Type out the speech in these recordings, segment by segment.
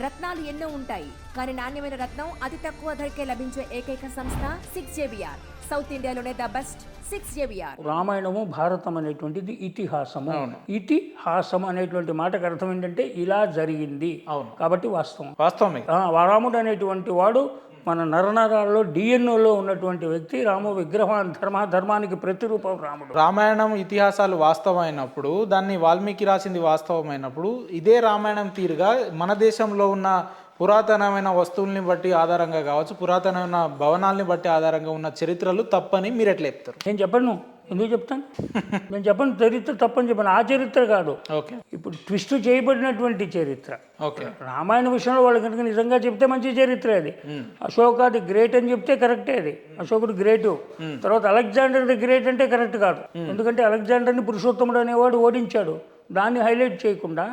రత్నాలు ఎన్నో ఉంటాయి, కానీ నాణ్యమైన రత్నం అతి తక్కువ ధరకే లభించే ఏకైక సంస్థ 6JBR. సౌత్ ఇండియాలోనే ద బెస్ట్ 6JBR. రామాయణము భారతం అనేటువంటిది ఇతిహాసము. ఇతిహాసం అనేటువంటి మాటకు అర్థం ఏంటంటే ఇలా జరిగింది కాబట్టి వాస్తవమే. రాముడు అనేటువంటి వాడు మన నరనరాల్లో డిఎన్ఓలో ఉన్నటువంటి వ్యక్తి. రాము విగ్రహం ధర్మానికి ప్రతిరూపం రాముడు. రామాయణం ఇతిహాసాలు వాస్తవమైనప్పుడు, దాన్ని వాల్మీకి రాసింది వాస్తవమైనప్పుడు, ఇదే రామాయణం తీరుగా మన దేశంలో ఉన్న పురాతనమైన వస్తువుల్ని బట్టి ఆధారంగా కావచ్చు, పురాతనమైన భవనాల్ని బట్టి ఆధారంగా ఉన్న చరిత్రలు తప్పని మీరు ఎట్లా చెప్తారు? నేను చెప్పను. ఎందుకు చెప్తాను? నేను చెప్పను చరిత్ర తప్పని చెప్పాను. ఆ చరిత్ర కాదు, ఇప్పుడు ట్విస్ట్ చేయబడినటువంటి చరిత్ర. రామాయణ విషయంలో వాళ్ళు కనుక నిజంగా చెప్తే మంచి చరిత్ర అది. అశోకాది గ్రేట్ అని చెప్తే కరెక్టే. అది అశోకుడు గ్రేటు. తర్వాత అలెగ్జాండర్ ది గ్రేట్ అంటే కరెక్ట్ కాదు. ఎందుకంటే అలెగ్జాండర్ని పురుషోత్తముడు అనేవాడు ఓడించాడు. దాన్ని హైలైట్ చేయకుండా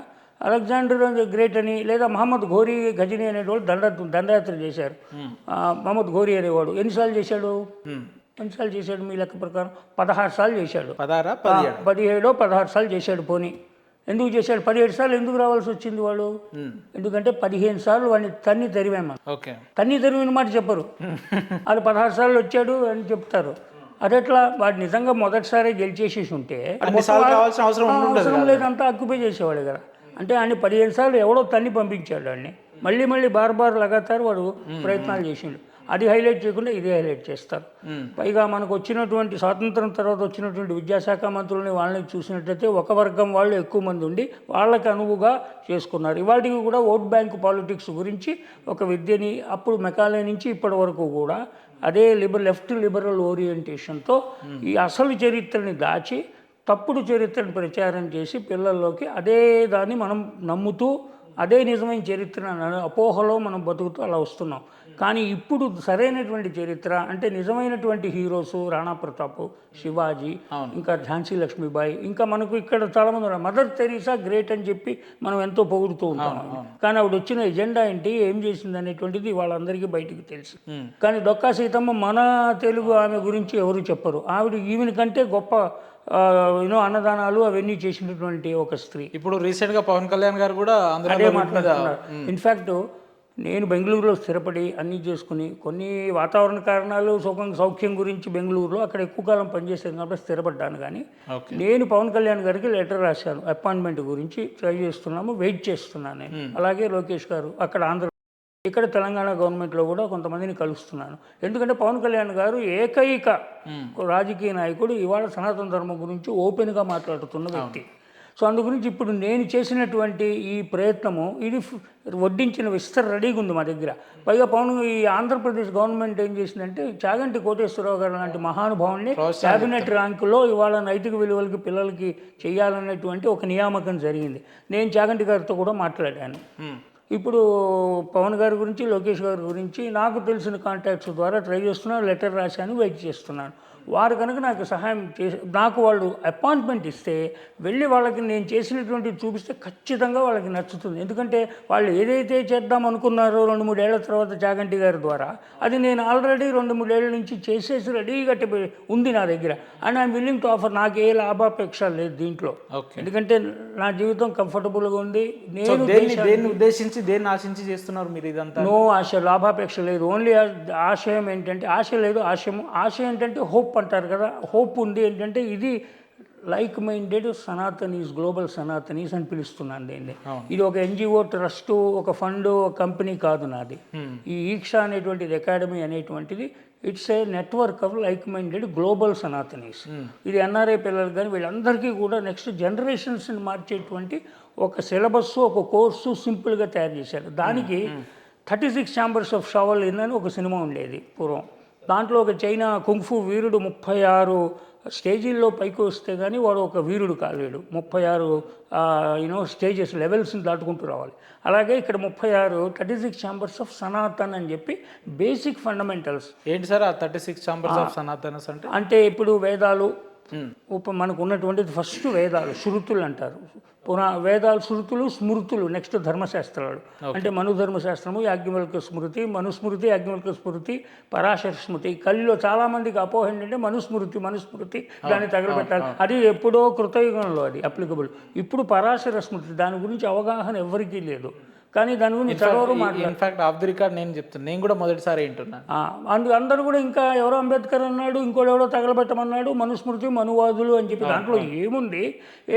అలెగ్జాండర్ గ్రేట్ అని, లేదా మహమ్మద్ ఘోరీ గజని అనేవాడు దండయాత్ర చేశారు. మహమ్మద్ ఘోరీ అనేవాడు ఎన్నిసార్లు చేశాడు? మీ లెక్క ప్రకారం 16 సార్లు చేశాడు. 17 సార్లు చేశాడు. పోనీ ఎందుకు చేశాడు? 17 సార్లు ఎందుకు రావాల్సి వచ్చింది వాడు? ఎందుకంటే 15 సార్లు వాడిని తరివేమా. తరివిన మాట చెప్పరు. వాళ్ళు 16 సార్లు వచ్చాడు అని చెప్తారు. అదెట్లా? వాడు నిజంగా మొదటిసారి గెలిచేసేసి ఉంటే అవసరం లేదంతా అక్యుపై చేసేవాడు కదా. అంటే ఆయన 15 సార్లు ఎవడో పంపించాడు వాడిని. మళ్ళీ బార్ లగాతారు వాడు ప్రయత్నాలు చేసిండు. అది హైలైట్ చేయకుండా ఇదే హైలైట్ చేస్తారు. పైగా మనకు వచ్చినటువంటి స్వాతంత్రం తర్వాత వచ్చినటువంటి విద్యాశాఖ మంత్రులని వాళ్ళని చూసినట్లయితే ఒక వర్గం వాళ్ళు ఎక్కువ మంది ఉండి వాళ్ళకి అనువుగా చేసుకున్నారు. ఇవాటికి కూడా ఓట్ బ్యాంక్ పాలిటిక్స్ గురించి ఒక విద్యని అప్పుడు మెకాలే నుంచి ఇప్పటి వరకు కూడా అదే లెఫ్ట్ లిబరల్ ఓరియంటేషన్తో ఈ అసలు చరిత్రని దాచి తప్పుడు చరిత్రను ప్రచారం చేసి పిల్లల్లోకి అదే దాన్ని మనం నమ్ముతూ అదే నిజమైన చరిత్ర అపోహలో మనం బతుకుతూ అలా వస్తున్నాం. కానీ ఇప్పుడు సరైనటువంటి చరిత్ర అంటే నిజమైనటువంటి హీరోస్ రాణా ప్రతాప్, శివాజీ, ఇంకా ఝాన్సీ లక్ష్మీబాయి, ఇంకా మనకు ఇక్కడ చాలామంది ఉన్నారు. మదర్ తెరీసా గ్రేట్ అని చెప్పి మనం ఎంతో పొగుడుతూ ఉంటాం. కానీ ఆవిడ వచ్చిన ఎజెండా ఏంటి, ఏం చేసింది అనేటువంటిది వాళ్ళందరికీ బయటికి తెలుసు. కానీ డొక్కా సీతమ్మ మన తెలుగు ఆమె గురించి ఎవరు చెప్పరు. ఈమెన కంటే గొప్ప అన్నదానాలు అవన్నీ చేసినటువంటి ఒక స్త్రీ. ఇప్పుడు రీసెంట్గా పవన్ కళ్యాణ్ గారు కూడా అదే మాట్లాడుతున్నారు. ఇన్ఫ్యాక్ట్ నేను బెంగళూరులో స్థిరపడి అన్నీ చేసుకుని కొన్ని వాతావరణ కారణాలు సౌఖ్యం గురించి బెంగళూరులో అక్కడ ఎక్కువ కాలం పనిచేసాను కాబట్టి స్థిరపడ్డాను. కానీ నేను పవన్ కళ్యాణ్ గారికి లెటర్ రాశాను, అపాయింట్మెంట్ గురించి ట్రై చేస్తున్నాము, వెయిట్ చేస్తున్నాను నేను. అలాగే లోకేష్ గారు అక్కడ ఇక్కడ తెలంగాణ గవర్నమెంట్లో కూడా కొంతమందిని కలుస్తున్నాను. ఎందుకంటే పవన్ కళ్యాణ్ గారు ఏకైక రాజకీయ నాయకుడు ఇవాళ సనాతన ధర్మం గురించి ఓపెన్గా మాట్లాడుతున్న వ్యక్తి. సో అందు గురించి ఇప్పుడు నేను చేసినటువంటి ఈ ప్రయత్నము ఇది వడ్డించిన విస్తర రెడీగా ఉంది మా దగ్గర. పైగా ఈ ఆంధ్రప్రదేశ్ గవర్నమెంట్ ఏం చేసిందంటే చాగంటి కోటేశ్వరరావు గారు లాంటి మహానుభావుల్ని క్యాబినెట్ ర్యాంకులో ఇవాళ నైతిక విలువలకి పిల్లలకి చేయాలన్నటువంటి ఒక నియామకం జరిగింది. నేను చాగంటి గారితో కూడా మాట్లాడాను. ఇప్పుడు పవన్ గారి గురించి, లోకేష్ గారి గురించి నాకు తెలిసిన కాంటాక్ట్స్ ద్వారా ట్రై చేస్తున్నాను, లెటర్ రాశాను, వెయిట్ చేస్తున్నాను. వారు కనుక నాకు సహాయం చేసి నాకు వాళ్ళు అపాయింట్మెంట్ ఇస్తే వెళ్ళి వాళ్ళకి నేను చేసినటువంటి చూపిస్తే ఖచ్చితంగా వాళ్ళకి నచ్చుతుంది. ఎందుకంటే వాళ్ళు ఏదైతే చేద్దాం అనుకున్నారో 2-3 ఏళ్ల తర్వాత చాగంటి గారి ద్వారా అది నేను ఆల్రెడీ 2-3 ఏళ్ళ నుంచి చేసేసి రెడీగా ఉంది నా దగ్గర. And I'm willing to offer. నాకు ఏ లాభాపేక్ష లేదు దీంట్లో. ఎందుకంటే నా జీవితం కంఫర్టబుల్గా ఉంది. నేను దేన్ని ఆశించి చేస్తున్నారు మీరు ఇదంతా? నో ఆశ, లాభాపేక్ష లేదు. ఓన్లీ ఆశయం ఏంటంటే ఆశ లేదు, ఆశ ఏంటంటే హోప్ అంటారు కదా. హోప్ ఉంది ఏంటంటే ఇది like minded Sanatanis, global Sanatanis అని పిలుస్తున్నాను దీన్ని. ఇది ఒక ఎన్జిఓ, ట్రస్ట్, ఒక ఫండ్, ఒక కంపెనీ కాదు నాది. ఈ ఈక్ష అనేటువంటిది అకాడమీ అనేటువంటిది it's a network of like minded global Sanatanis. ఇది ఎన్ఆర్ఐ పిల్లలు కానీ వీళ్ళందరికీ కూడా నెక్స్ట్ జనరేషన్స్ని మార్చేటువంటి ఒక సిలబస్, ఒక కోర్సు సింపుల్గా తయారు చేశారు. దానికి 36 ఛాంబర్స్ ఆఫ్ షావలిన్ అని ఒక సినిమా ఉండేది పూర్వం. దాంట్లో ఒక చైనా కుంగ్ఫు వీరుడు 36 స్టేజీల్లో పైకి వస్తే కానీ వాడు ఒక వీరుడు కాలేడు. 36 స్టేజెస్, లెవెల్స్ని దాటుకుంటూ రావాలి. అలాగే ఇక్కడ 36 ఛాంబర్స్ ఆఫ్ సనాతన్ అని చెప్పి బేసిక్ ఫండమెంటల్స్. ఏంటి సార్ ఆ 36 ఛాంబర్స్ ఆఫ్ సనాతనస్ అంటే? ఇప్పుడు వేదాలు మనకు ఉన్నటువంటిది ఫస్ట్ వేదాలు, శృతులు అంటారు. వేదాలు, శృతులు, స్మృతులు, నెక్స్ట్ ధర్మశాస్త్రాలు. అంటే మనుధర్మశాస్త్రము, యాజ్ఞవల్క్య స్మృతి, మనుస్మృతి, యాజ్ఞవల్క్య స్మృతి, పరాశర స్మృతి. కలిలో చాలామందికి అపోహ ఏంటంటే మనుస్మృతి దాన్ని తగలబెట్టాలి. అది ఎప్పుడో కృతయుగంలో అది అప్లికబుల్. ఇప్పుడు పరాశర స్మృతి, దాని గురించి అవగాహన ఎవరికీ లేదు. కానీ దాని గురించి చదవరు మాట్లాడరు. ఇన్ఫాక్ట్ ఆఫ్ ది రికార్డ్ నేను చెప్తాను, నేను కూడా మొదటిసారి వింటున్నాను. అందరూ కూడా ఇంకా ఎవరో అంబేద్కర్ అన్నాడు, ఇంకోటి ఎవరో తగలబెట్టమన్నాడు, మనుస్మృతి మనువాదులు అని చెప్పి దాంట్లో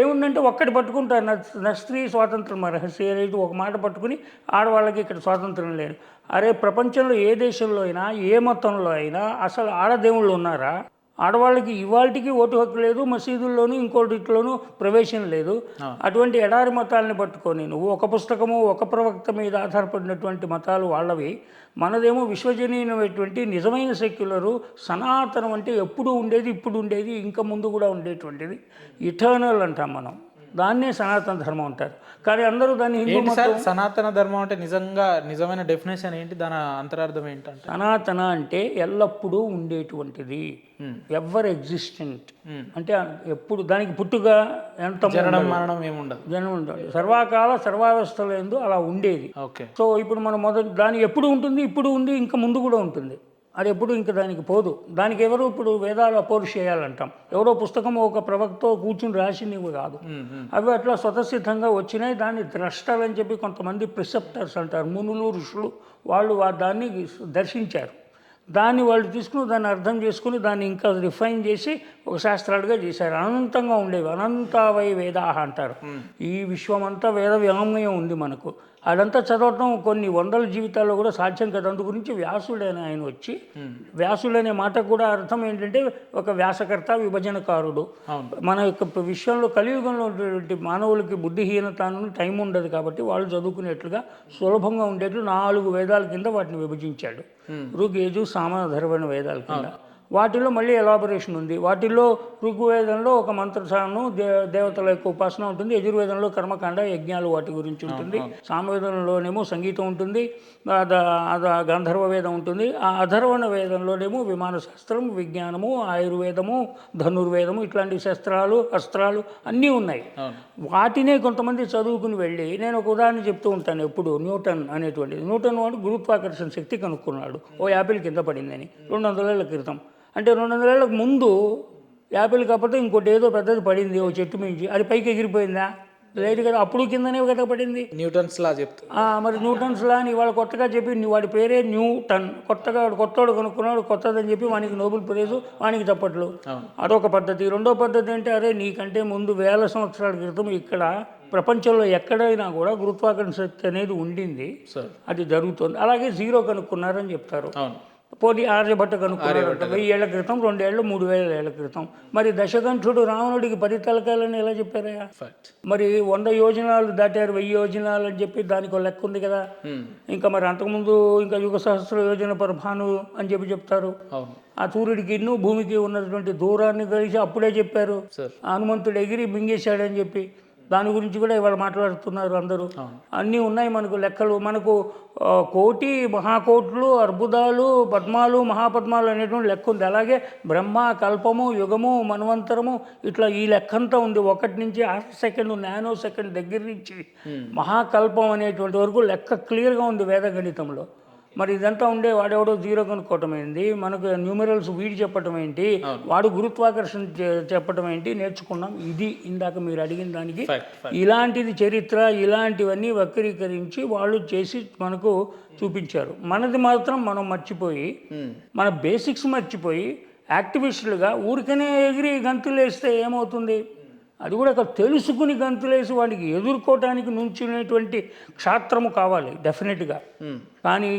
ఏముందంటే ఒక్కటి పట్టుకుంటారు, స్త్రీ స్వాతంత్రం రహస్య రైతు ఒక మాట పట్టుకుని ఆడవాళ్ళకి ఇక్కడ స్వాతంత్రం లేదు. అరే ప్రపంచంలో ఏ దేశంలో అయినా ఏ మతంలో అయినా అసలు ఆడదేవుళ్ళు ఉన్నారా? ఆడవాళ్ళకి ఇవాళకి ఓటు హక్కు లేదు, మసీదుల్లోనూ ఇంకోటిలోనూ ప్రవేశం లేదు. అటువంటి ఎడారి మతాలని పట్టుకొని నువ్వు ఒక పుస్తకము ఒక ప్రవక్త మీద ఆధారపడినటువంటి మతాలు వాళ్ళవి, మనదేమో విశ్వజనీయమైనటువంటి నిజమైన సెక్యులరు సనాతనం అంటే ఎప్పుడు ఉండేది, ఇప్పుడు ఉండేది, ఇంకా ముందు కూడా ఉండేటువంటిది ఇటర్నల్ అంటాం మనం. దాన్నే సనాతన ధర్మం అంటారు. కానీ అందరూ దాన్ని హిందూ మతం. సనాతన ధర్మం అంటే నిజమైన డెఫినేషన్ ఏంటి, దాని అంతరార్థం ఏంటంటే? సనాతన అంటే ఎల్లప్పుడూ ఉండేటువంటిది, ఎవర్ ఎగ్జిస్టెంట్ అంటే ఎప్పుడు దానికి పుట్టుగా ఎంత జననం మరణం ఏముండదు, జనం ఉండదు, సర్వకాల సర్వావస్థలో ఏందో అలా ఉండేది. ఓకే. సో ఇప్పుడు మనం దాని ఎప్పుడు ఉంటుంది, ఇప్పుడు ఉంది, ఇంకా ముందు కూడా ఉంటుంది. అది ఎప్పుడు ఇంకా దానికి పోదు. దానికి ఎవరు ఇప్పుడు వేదాలు అపోర్ష్ చేయాలంటాం, ఎవరో పుస్తకం ఒక ప్రవక్త కూర్చుని రాసినవి కాదు, అవి అట్లా స్వతసిద్ధంగా వచ్చినాయి. దాన్ని ద్రష్టలు అని చెప్పి కొంతమంది ప్రిసెప్టర్స్ అంటారు, మునులు ఋషులు, వాళ్ళు దాన్ని దర్శించారు. దాన్ని వాళ్ళు తీసుకుని దాన్ని అర్థం చేసుకుని దాన్ని ఇంకా రిఫైన్ చేసి ఒక శాస్త్రాలుగా చేశారు. అనంతంగా ఉండేవి, అనంతావై వేదాహ అంటారు. ఈ విశ్వమంతా వేద వ్యామయం ఉంది మనకు. అదంతా చదవటం కొన్ని వందల జీవితాల్లో కూడా సాధ్యం కదా. అందు గురించి వ్యాసుడైన ఆయన వచ్చి, వ్యాసుడనే మాటకు కూడా అర్థం ఏంటంటే ఒక వ్యాసకర్త, విభజనకారుడు. మన యొక్క విశ్వంలో కలియుగంలో ఉన్నటువంటి మానవులకి బుద్ధిహీనతను టైం ఉండదు కాబట్టి వాళ్ళు చదువుకునేట్లుగా సులభంగా ఉండేట్లు 4 వేదాల కింద వాటిని విభజించాడు. ఋగ్యజు సామ అథర్వణ వేదాల కింద. వాటిల్లో మళ్ళీ ఎలాబొరేషన్ ఉంది. వాటిల్లో ఋగ్వేదంలో ఒక మంత్రసాను దేవతల యొక్క ఉపాసన ఉంటుంది, యజుర్వేదంలో కర్మకాండ యజ్ఞాలు వాటి గురించి ఉంటుంది, సామవేదంలోనేమో సంగీతం ఉంటుంది, గంధర్వ వేదం ఉంటుంది, ఆ అథర్వణ వేదంలోనేమో విమాన శాస్త్రం, విజ్ఞానము, ఆయుర్వేదము, ధనుర్వేదము ఇట్లాంటి శస్త్రాలు, అస్త్రాలు అన్నీ ఉన్నాయి. వాటినే కొంతమంది చదువుకుని వెళ్ళి, నేను ఒక ఉదాహరణ చెప్తూ ఉంటాను ఎప్పుడు, న్యూటన్ అనేటువంటిది. న్యూటన్ వాడు గురుత్వాకర్షణ శక్తి కనుక్కున్నాడు. ఓ యాపిల్ కింద పడిందని 200 ఏళ్ల క్రితం. అంటే 200 ఏళ్ళకు ముందు యాపిల్ కాకపోతే ఇంకోటి ఏదో పెద్దది పడింది ఓ చెట్టు మించి, అది పైకి ఎగిరిపోయిందా? లేదు కదా, అప్పుడు కిందనే కదా పడింది. న్యూటన్స్ లా చెప్తా. మరి న్యూటన్స్ లా అని ఇవాళ కొత్తగా చెప్పి వాడి పేరే న్యూటన్. కొత్తవాడు కనుక్కున్నాడు, కొత్తదని చెప్పి వానికి నోబెల్ ప్రైజు, వానికి చప్పట్లు. అదొక పద్ధతి. రెండో పద్ధతి అంటే, అరే నీకంటే ముందు 1000 సంవత్సరాల క్రితం ఇక్కడ ప్రపంచంలో ఎక్కడైనా కూడా గురుత్వాకర్షణ శక్తి అనేది ఉండింది, అది జరుగుతుంది. అలాగే జీరో కనుక్కున్నారని చెప్తారు. పోటీ ఆర్యభట్ట కనుక్కున్నాడు 1000 ఏళ్ల క్రితం, 2 ఏళ్ళు, 3000 ఏళ్ల క్రితం. మరి దశకంఠుడు రావణుడికి 10 తలకాయలని ఎలా చెప్పారయ్యా? మరి 100 యోజనాలు దాటారు, 1000 యోజనాలు అని చెప్పి దానికి ఒక లెక్క ఉంది కదా. ఇంకా మరి అంతకుముందు ఇంకా యుగ సహస్ర యోజన పరభాను అని చెప్పి చెప్తారు. ఆ సూర్యుడికి భూమికి ఉన్నటువంటి దూరాన్ని కలిసి అప్పుడే చెప్పారు. హనుమంతుడు ఎగిరి మింగేశాడని చెప్పి దాని గురించి కూడా ఇవాళ మాట్లాడుతున్నారు అందరూ. అన్నీ ఉన్నాయి మనకు లెక్కలు. మనకు కోటి, మహాకోట్లు, అర్బుదాలు, పద్మాలు, మహాపద్మాలు అనేటువంటి లెక్క ఉంది. అలాగే బ్రహ్మ, కల్పము, యుగము, మన్వంతరము ఇట్లా ఈ లెక్కంతా ఉంది. 1 నుంచి 1/2 సెకండ్, నానో సెకండ్ దగ్గర నుంచి మహాకల్పం అనేటువంటి వరకు లెక్క క్లియర్గా ఉంది వేద గణితంలో. మరి ఇదంతా ఉండే వాడెవడో జీరో కనుక్కోవటం ఏంటి, మనకు న్యూమరల్స్ వీడి చెప్పటం ఏంటి, వాడు గురుత్వాకర్షణ చెప్పటం ఏంటి నేర్చుకున్నాం. ఇది ఇందాక మీరు అడిగిన దానికి ఇలాంటిది చరిత్ర, ఇలాంటివన్నీ వక్రీకరించి వాళ్ళు చేసి మనకు చూపించారు. మనది మాత్రం మనం మర్చిపోయి, మన బేసిక్స్ మర్చిపోయి యాక్టివిస్టులుగా ఊరికనే ఎగిరి గంతులేస్తే ఏమవుతుంది? అది కూడా తెలుసుకుని గంతులేసి వాడికి ఎదుర్కోవటానికి నుంచునేటువంటి క్షాత్రము కావాలి డెఫినెట్గా. కానీ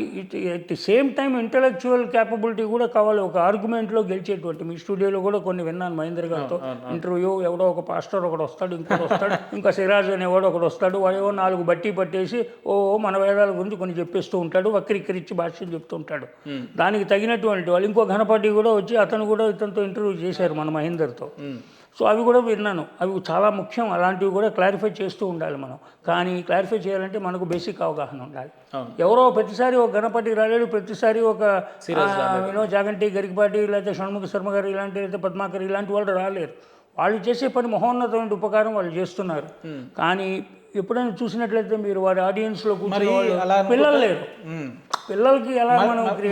at the same time intellectual capability కూడా కావాలి, ఒక ఆర్గ్యుమెంట్లో గెలిచేటువంటి. మీ స్టూడియోలో కూడా కొన్ని విన్నాను మహేంద్ర గారితో ఇంటర్వ్యూ. ఎవడో ఒక పాస్టర్ ఒకడు వస్తాడు, ఇంకోటి వస్తాడు, ఇంకా సిరాజ్ అనేవాడు ఒకడు వస్తాడు, వాడేవో 4 బట్టి పట్టేసి మన వేదాల గురించి కొన్ని చెప్పేస్తూ ఉంటాడు, వక్రీకరించి భాష్యం చెప్తూ ఉంటాడు. దానికి తగినటువంటి వాళ్ళు ఇంకో ఘనపాటి కూడా వచ్చి అతను కూడా ఇతనితో ఇంటర్వ్యూ చేశారు మన మహేందర్తో. సో అవి కూడా విన్నాను. అవి చాలా ముఖ్యం. అలాంటివి కూడా క్లారిఫై చేస్తూ ఉండాలి మనం. కానీ క్లారిఫై చేయాలంటే మనకు బేసిక్ అవగాహన ఉండాలి. ఎవరో ప్రతిసారి ఒక గణపతి రాలేడు, ప్రతిసారి ఒక జాగంటి, గరికపాటి, లేకపోతే షణ్ముఖ శర్మ గారు ఇలాంటి, లేకపోతే పద్మాకర్ ఇలాంటి వాళ్ళు రాలేరు. వాళ్ళు చేసే పని మహోన్నతమైన ఉపకారం వాళ్ళు చేస్తున్నారు. కానీ ఎప్పుడైనా చూసినట్లయితే మీరు వారి ఆడియన్స్లో కూర్చుని పిల్లలు లేరు. పిల్లలకి ఎలా మనం క్రియేట్